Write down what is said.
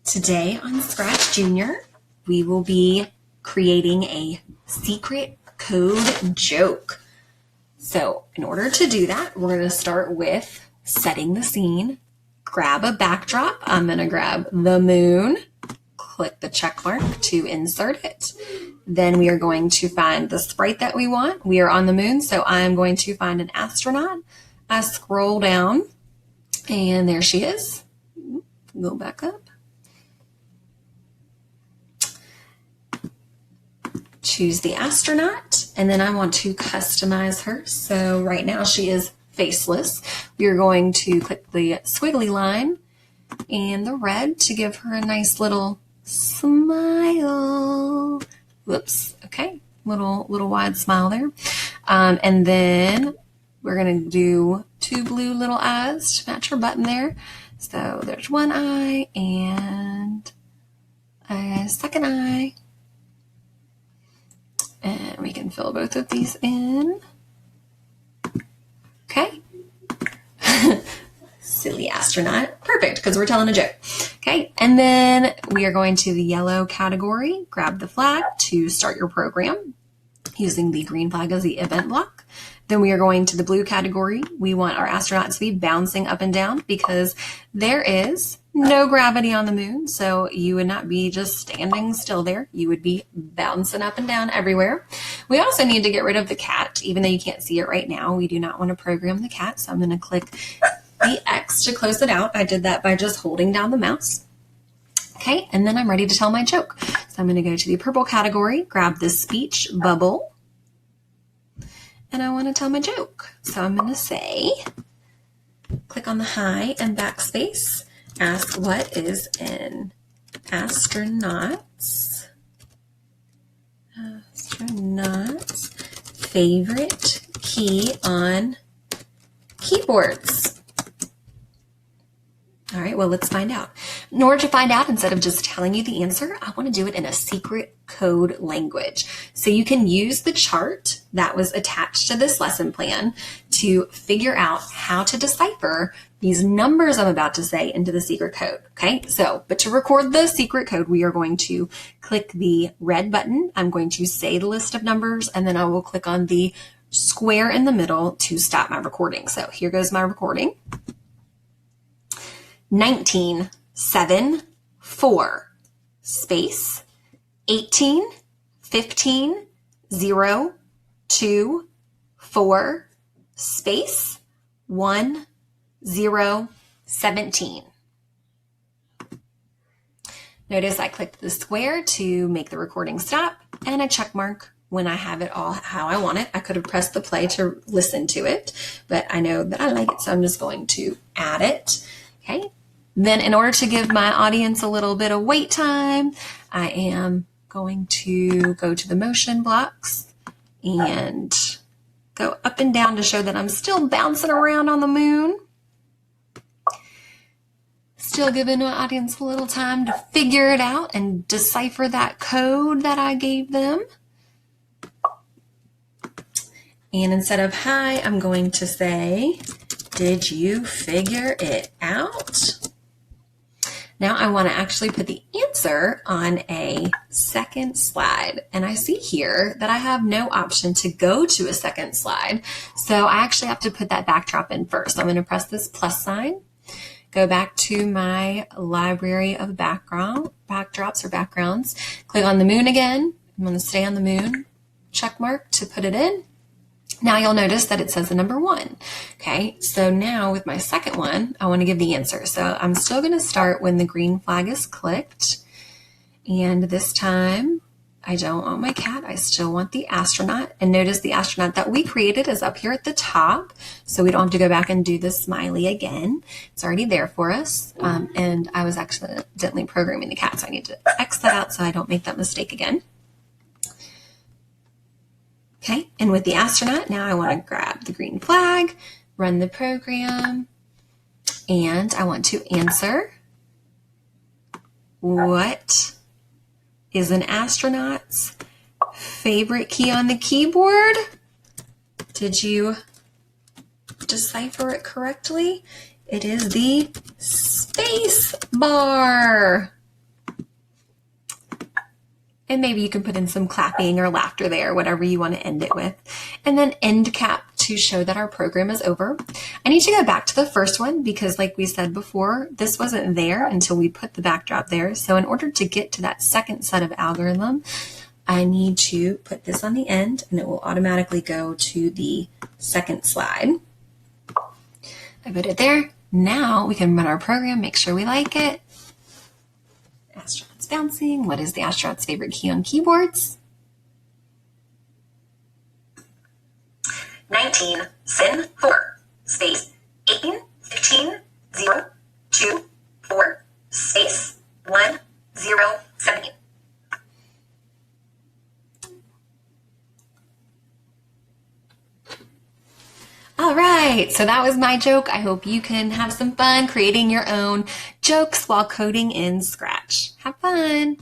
Today on Scratch Junior, we will be creating a secret code joke. So in order to do that, we're going to start with setting the scene. Grab a backdrop. I'm going to grab the moon. Click the check mark to insert it. Then we are going to find the sprite that we want. We are on the moon, so I'm going to find an astronaut. I scroll down, and there she is. Go back up. Choose the astronaut, and then I want to customize her. So right now she is faceless. We are going to click the squiggly line and the red to give her a nice little smile. Whoops. Okay. Little wide smile there. And then we're going to do two blue little eyes to match her button there. So there's one eye and a second eye. And we can fill both of these in. Okay. Silly astronaut. Perfect, because we're telling a joke. Okay, and then we are going to the yellow category. Grab the flag to start your program using the green flag as the event block. Then we are going to the blue category. We want our astronauts to be bouncing up and down because there is no gravity on the moon. So you would not be just standing still there. You would be bouncing up and down everywhere. We also need to get rid of the cat, even though you can't see it right now. We do not want to program the cat. So I'm going to click the X to close it out. I did that by just holding down the mouse. Okay, and then I'm ready to tell my joke. So I'm going to go to the purple category, grab the speech bubble, and I want to tell my joke. So I'm going to say, click on the hi and backspace, ask what is an astronaut's favorite key on keyboards. All right, well, let's find out. In order to find out, instead of just telling you the answer, I want to do it in a secret code language. So you can use the chart that was attached to this lesson plan to figure out how to decipher these numbers I'm about to say into the secret code. Okay, so, but to record the secret code, we are going to click the red button. I'm going to say the list of numbers, and then I will click on the square in the middle to stop my recording. So here goes my recording. 19, 7, 4, space, 18, 15, 0, 2, 4, space, 1, 0, 17. Notice I clicked the square to make the recording stop and a check mark when I have it all how I want it. I could have pressed the play to listen to it, but I know that I like it, so I'm just going to add it. Okay. Then in order to give my audience a little bit of wait time, I am going to go to the motion blocks and go up and down to show that I'm still bouncing around on the moon. Still giving my audience a little time to figure it out and decipher that code that I gave them. And instead of hi, I'm going to say, did you figure it out? Now I want to actually put the answer on a second slide. And I see here that I have no option to go to a second slide. So I actually have to put that backdrop in first. I'm going to press this plus sign, go back to my library of backdrops or backgrounds, click on the moon again. I'm going to stay on the moon, check mark to put it in. Now you'll notice that it says the number 1. Okay, so now with my second one, I want to give the answer. So I'm still going to start when the green flag is clicked. And this time, I don't want my cat. I still want the astronaut. And notice the astronaut that we created is up here at the top. So we don't have to go back and do the smiley again. It's already there for us. And I was accidentally programming the cat, so I need to X that out so I don't make that mistake again. Okay, and with the astronaut, now I want to grab the green flag, run the program, and I want to answer, what is an astronaut's favorite key on the keyboard? Did you decipher it correctly? It is the space bar. And maybe you can put in some clapping or laughter there, whatever you want to end it with. And then end cap to show that our program is over. I need to go back to the first one because like we said before, this wasn't there until we put the backdrop there. So in order to get to that second set of algorithm, I need to put this on the end and it will automatically go to the second slide. I put it there. Now we can run our program, make sure we like it. Astronaut's bouncing. What is the astronaut's favorite key on keyboards? 19, sin 4, space, 18, 15, 0, 2, 4, space, 1, 0, 17. All right, so that was my joke. I hope you can have some fun creating your own jokes while coding in Scratch. Have fun.